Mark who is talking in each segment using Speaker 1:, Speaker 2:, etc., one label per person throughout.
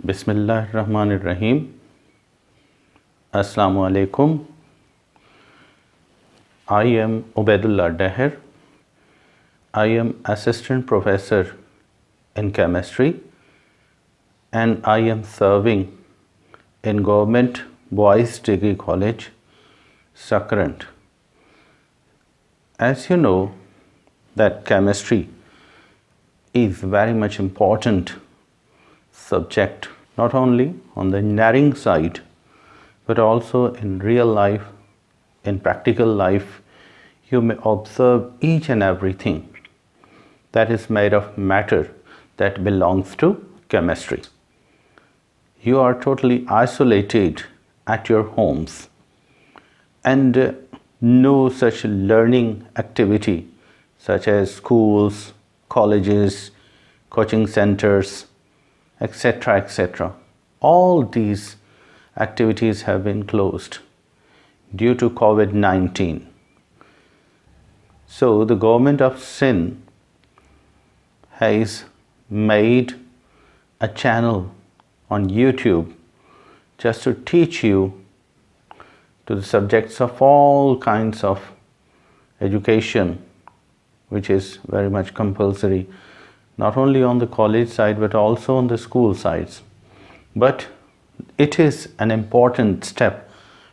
Speaker 1: Bismillahirrahmanirrahim. Assalamu alaikum. I am Ubedullah Daher. I am assistant professor in chemistry and I am serving in Government Boys Degree College, SAKRAND. As you know that chemistry is very much important subject, not only on the engineering side, but also in real life, in practical life. You may observe each and everything that is made of matter that belongs to chemistry. You are totally isolated at your homes and no such learning activity such as schools, colleges, coaching centers, etc., etc. All these activities have been closed due to COVID-19. So the government of Sindh has made a channel on YouTube just to teach you to the subjects of all kinds of education, which is very much compulsory, not only on the college side but also on the school sides. But it is an important step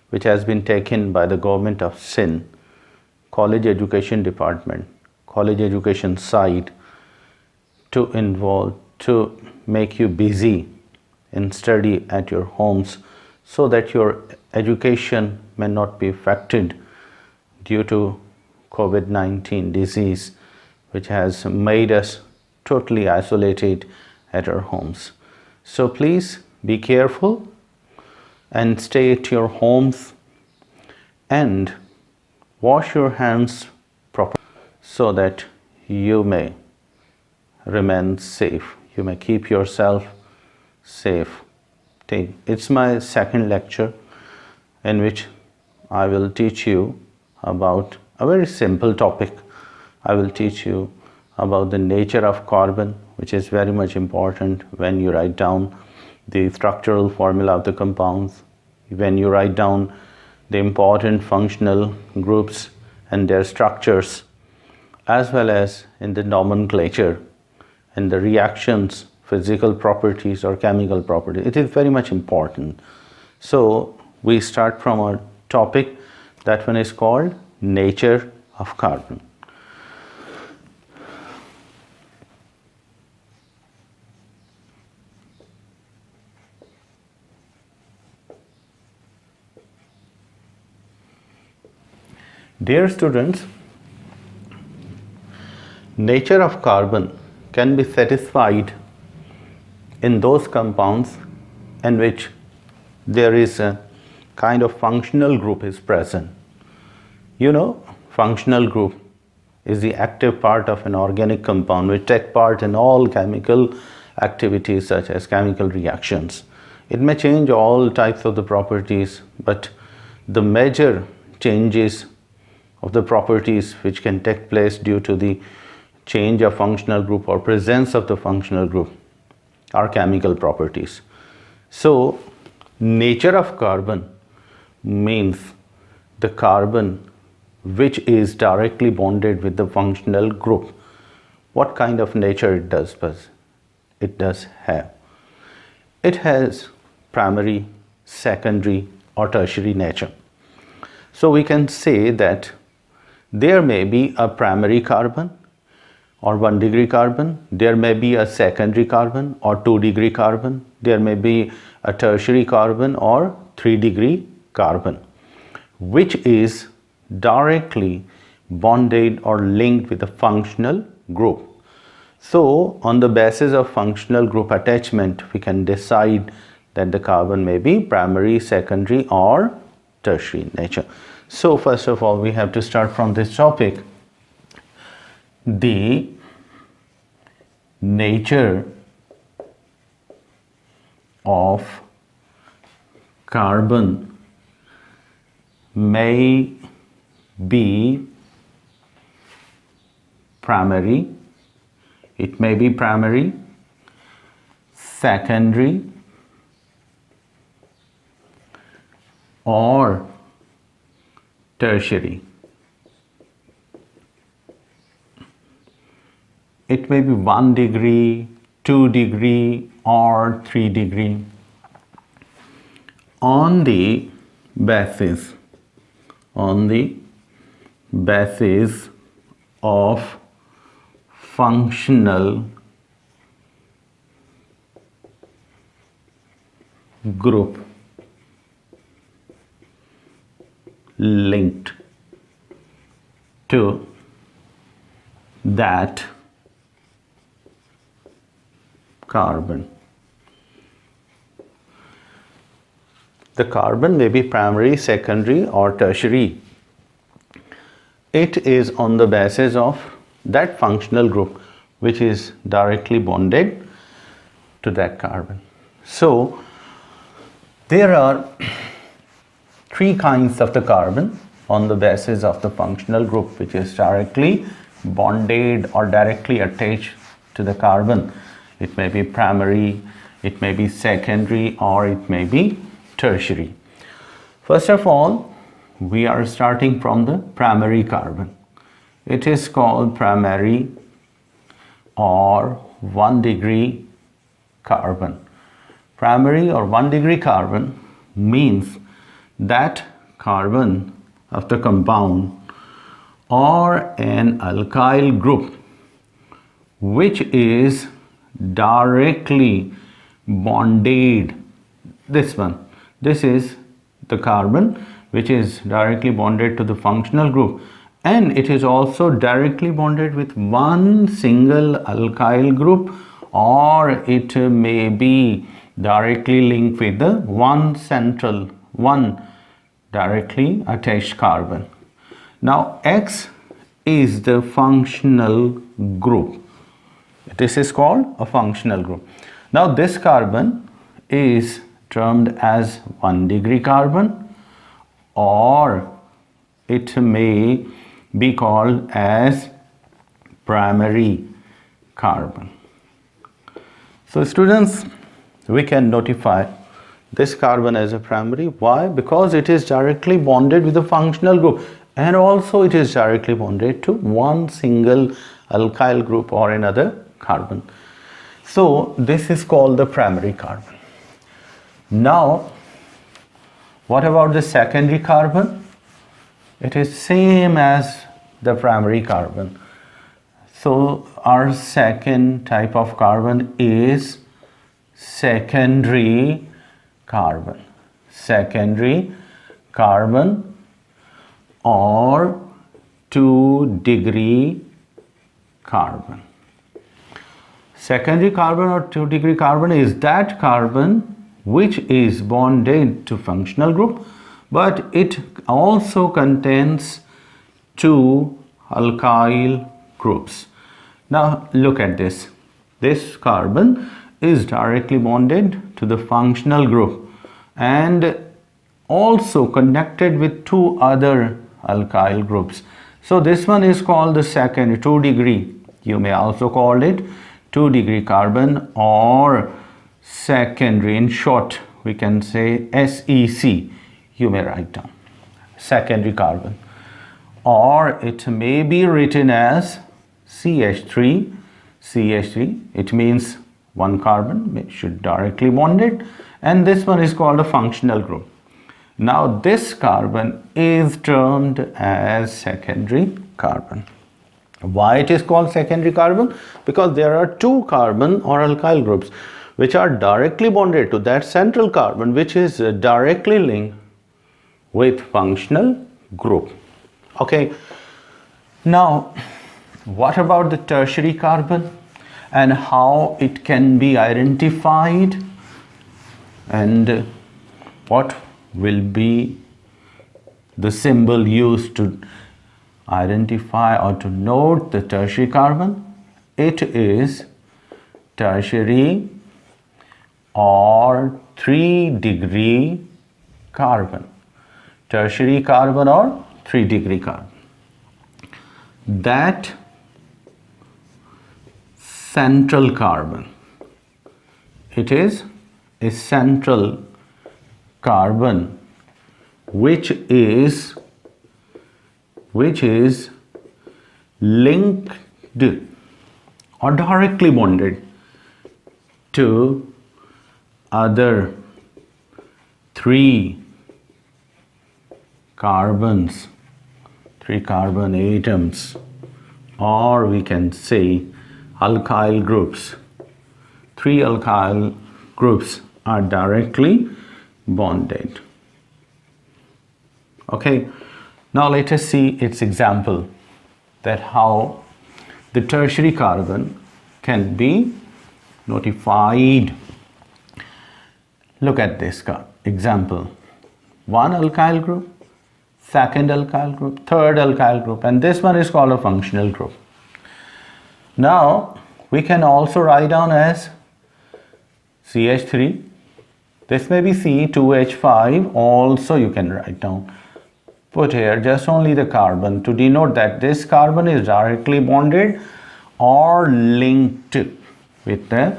Speaker 1: which has been taken by the government of Sindh, college education department, college education side, to make you busy in study at your homes so that your education may not be affected due to COVID-19 disease, which has made us totally isolated at our homes. So please be careful and stay at your homes and wash your hands properly so that you may remain safe. You may keep yourself safe. It's my second lecture in which I will teach you about a very simple topic. I will teach you about the nature of carbon, which is very much important when you write down the structural formula of the compounds, when you write down the important functional groups and their structures, as well as in the nomenclature and the reactions, physical properties or chemical properties. It is very much important. So we start from our topic. That one is called nature of carbon. Dear students, nature of carbon can be satisfied in those compounds in which there is a kind of functional group is present. You know, functional group is the active part of an organic compound which take part in all chemical activities such as chemical reactions. It may change all types of the properties, but the major changes of the properties which can take place due to the change of functional group or presence of the functional group are chemical properties. So nature of carbon means the carbon which is directly bonded with the functional group. What kind of nature it does have? It has primary, secondary or tertiary nature. So we can say that there may be a primary carbon or 1 degree carbon, there may be a secondary carbon or 2 degree carbon, there may be a tertiary carbon or 3 degree carbon, which is directly bonded or linked with a functional group. So on the basis of functional group attachment, we can decide that the carbon may be primary, secondary or tertiary nature. So first of all, we have to start from this topic. The nature of carbon may be primary, it may be primary, secondary or tertiary. It may be 1 degree, 2 degree, or 3 degree on the basis of functional group linked to that carbon. The carbon may be primary, secondary, or tertiary. It is on the basis of that functional group which is directly bonded to that carbon. So there are 3 kinds of the carbon on the basis of the functional group which is directly bonded or directly attached to the carbon. It may be primary, it may be secondary, or it may be tertiary. First of all, we are starting from the primary carbon. It is called primary or 1 degree carbon. Primary or 1 degree carbon means that carbon of the compound or an alkyl group which is directly bonded. This is the carbon which is directly bonded to the functional group, and it is also directly bonded with one single alkyl group, or it may be directly linked with the one directly attached carbon. Now X is the functional group. This is called a functional group. Now this carbon is termed as 1 degree carbon, or it may be called as primary carbon. So students, we can notify this carbon as a primary. Why? Because it is directly bonded with the functional group, and also it is directly bonded to one single alkyl group or another carbon. So this is called the primary carbon. Now what about the secondary carbon? It is same as the primary carbon. So our second type of carbon is secondary carbon. Secondary carbon or 2 degree carbon. Secondary carbon or 2 degree carbon is that carbon which is bonded to functional group, but it also contains 2 alkyl groups. Now look at this. This carbon is directly bonded to the functional group and also connected with 2 other alkyl groups. So this one is called the second 2 degree. You may also call it 2 degree carbon or secondary. In short, we can say SEC. You may write down secondary carbon, or it may be written as CH3. CH3, it means 1 carbon should directly bonded, and this one is called a functional group. Now this carbon is termed as secondary carbon. Why it is called secondary carbon? Because there are 2 carbon or alkyl groups which are directly bonded to that central carbon which is directly linked with functional group. Okay, now what about the tertiary carbon and how it can be identified, and what will be the symbol used to identify or to note the tertiary carbon? It is tertiary or 3 degree carbon. Tertiary carbon or 3 degree carbon. That central carbon, it is a central carbon which is linked or directly bonded to other 3 carbons, 3 carbon atoms, or we can say alkyl groups. 3 alkyl groups are directly bonded. Okay, now let us see its example, that how the tertiary carbon can be notified. Look at this example. 1 alkyl group, 2nd alkyl group, 3rd alkyl group, and this one is called a functional group. Now we can also write down as CH3. This may be C2H5 also you can write down. Put here just only the carbon to denote that this carbon is directly bonded or linked with the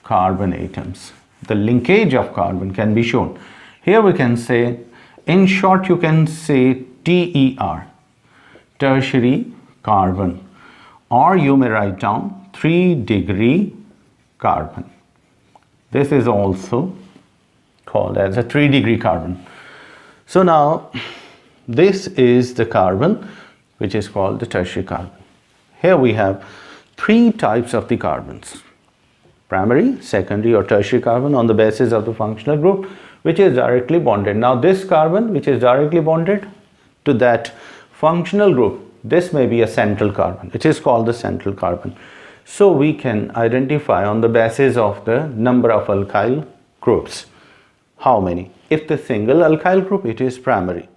Speaker 1: carbon atoms. The linkage of carbon can be shown. Here we can say, in short you can say TER, tertiary carbon, or you may write down 3-degree carbon. This is also called as a 3-degree carbon. So now this is the carbon which is called the tertiary carbon. Here we have 3 types of the carbons: primary, secondary or tertiary carbon on the basis of the functional group which is directly bonded. Now this carbon which is directly bonded to that functional group, this may be a central carbon. It is called the central carbon. So we can identify on the basis of the number of alkyl groups. How many? If the single alkyl group, it is primary.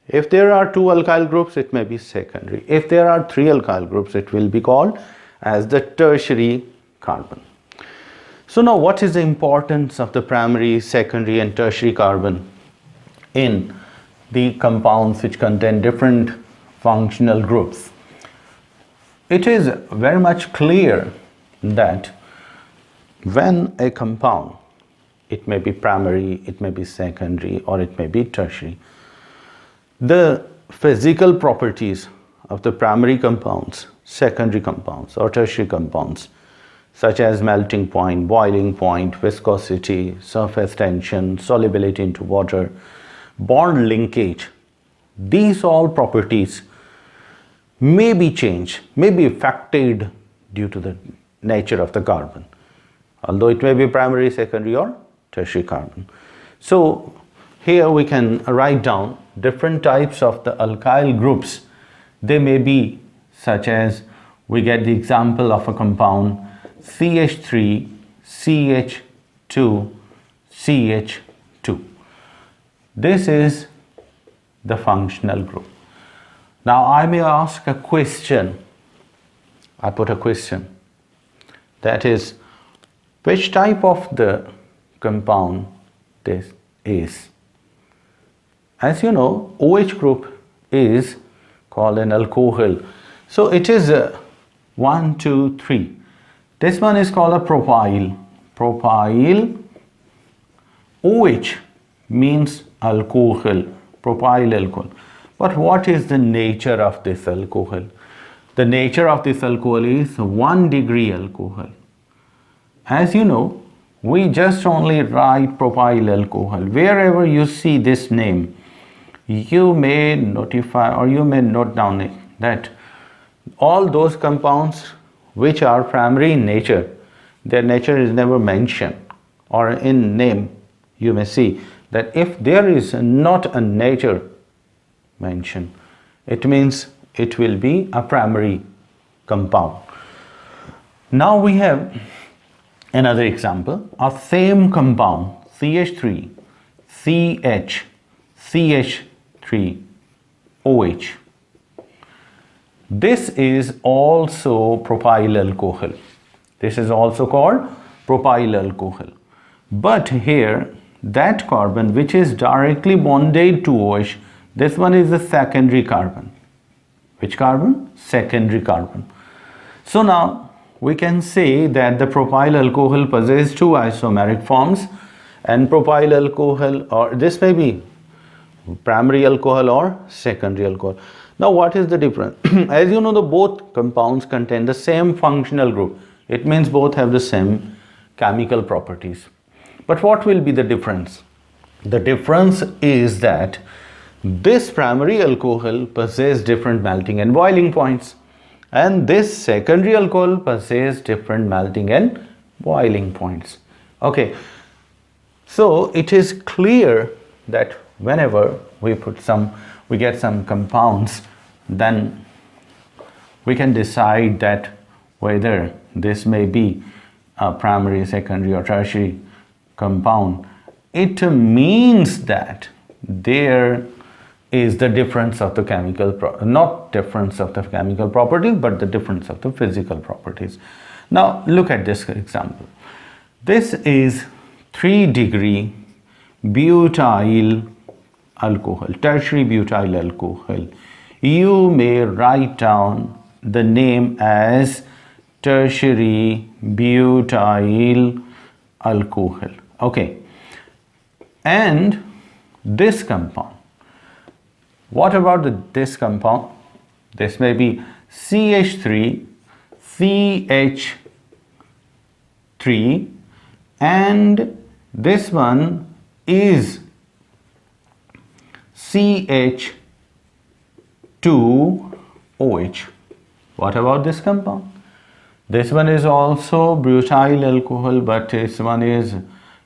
Speaker 1: If there are 2 alkyl groups, it may be secondary. If there are 3 alkyl groups, it will be called as the tertiary carbon. So now what is the importance of the primary, secondary and tertiary carbon in the compounds which contain different functional groups? It is very much clear that when a compound, it may be primary, it may be secondary, or it may be tertiary, the physical properties of the primary compounds, secondary compounds or tertiary compounds, such as melting point, boiling point, viscosity, surface tension, solubility into water, bond linkage, these all properties may be changed, may be affected due to the nature of the carbon, although it may be primary, secondary or tertiary carbon. So here we can write down different types of the alkyl groups. They may be such as, we get the example of a compound CH3, CH2, CH2. This is the functional group. Now I may ask a question. I put a question, that is, which type of the compound this is? As you know, OH group is called an alcohol. So it is 1, 2, 3. This one is called a propyl. Propyl. OH means alcohol, propyl alcohol. But what is the nature of this alcohol? The nature of this alcohol is 1-degree alcohol. As you know, we just only write propyl alcohol. Wherever you see this name, you may notify or you may note down that all those compounds which are primary in nature, their nature is never mentioned, or in name you may see that if there is not a nature mentioned, it means it will be a primary compound. Now we have another example of same compound CH3, CH, CH3, OH. This is also propyl alcohol. This is also called propyl alcohol. But here, that carbon which is directly bonded to OH, this one is the secondary carbon. Which carbon? Secondary carbon. So now we can say that the propyl alcohol possesses 2 isomeric forms, and propyl alcohol, or this may be primary alcohol or secondary alcohol. Now what is the difference? As you know, the both compounds contain the same functional group. It means both have the same chemical properties. But what will be the difference? The difference is that this primary alcohol possesses different melting and boiling points, and this secondary alcohol possesses different melting and boiling points. Okay, so it is clear that whenever we get some compounds, then we can decide that whether this may be a primary, secondary or tertiary compound. It means that there is the difference of the chemical, not difference of the chemical properties, but the difference of the physical properties. Now look at this example. This is 3-degree butyl alcohol, tertiary butyl alcohol. You may write down the name as tertiary butyl alcohol. Okay, and this compound, what about this compound? This may be CH3, CH3, and this one is CH2OH. What about this compound? This one is also butyl alcohol, but this one is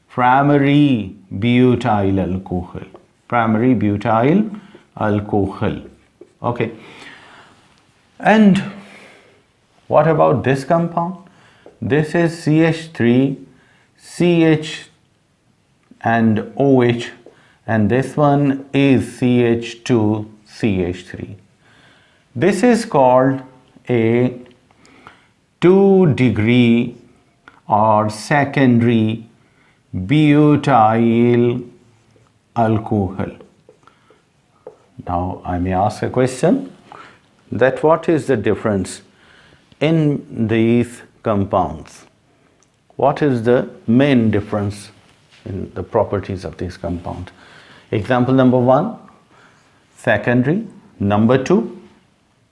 Speaker 1: primary butyl alcohol. Primary butyl alcohol. Okay. And what about this compound? This is CH3, CH and OH, and this one is CH2, CH3. This is called a 2-degree or secondary butyl alcohol. Now I may ask a question, that what is the difference in these compounds? What is the main difference in the properties of these compounds? Example number 1, secondary, number 2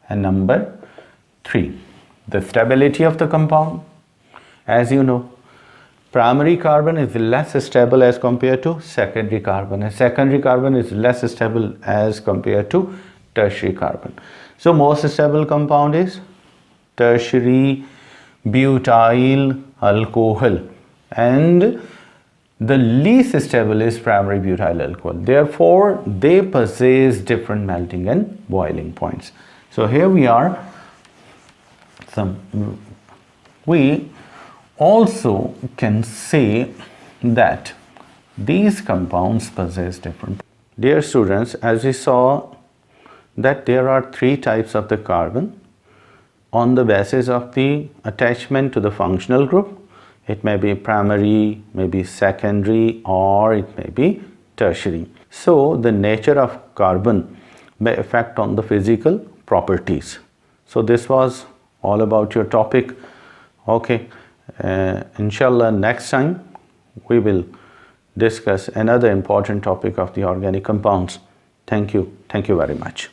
Speaker 1: and number 3. The stability of the compound. As you know, primary carbon is less stable as compared to secondary carbon, and secondary carbon is less stable as compared to tertiary carbon. So most stable compound is tertiary butyl alcohol, and the least stable is primary butyl alcohol. Therefore, they possess different melting and boiling points. So here we are. We also can say that these compounds possess different. Dear students, as we saw that there are 3 types of the carbon on the basis of the attachment to the functional group. It may be primary, maybe secondary, or it may be tertiary. So the nature of carbon may affect on the physical properties. So this was all about your topic. Okay, inshallah next time we will discuss another important topic of the organic compounds. Thank you very much.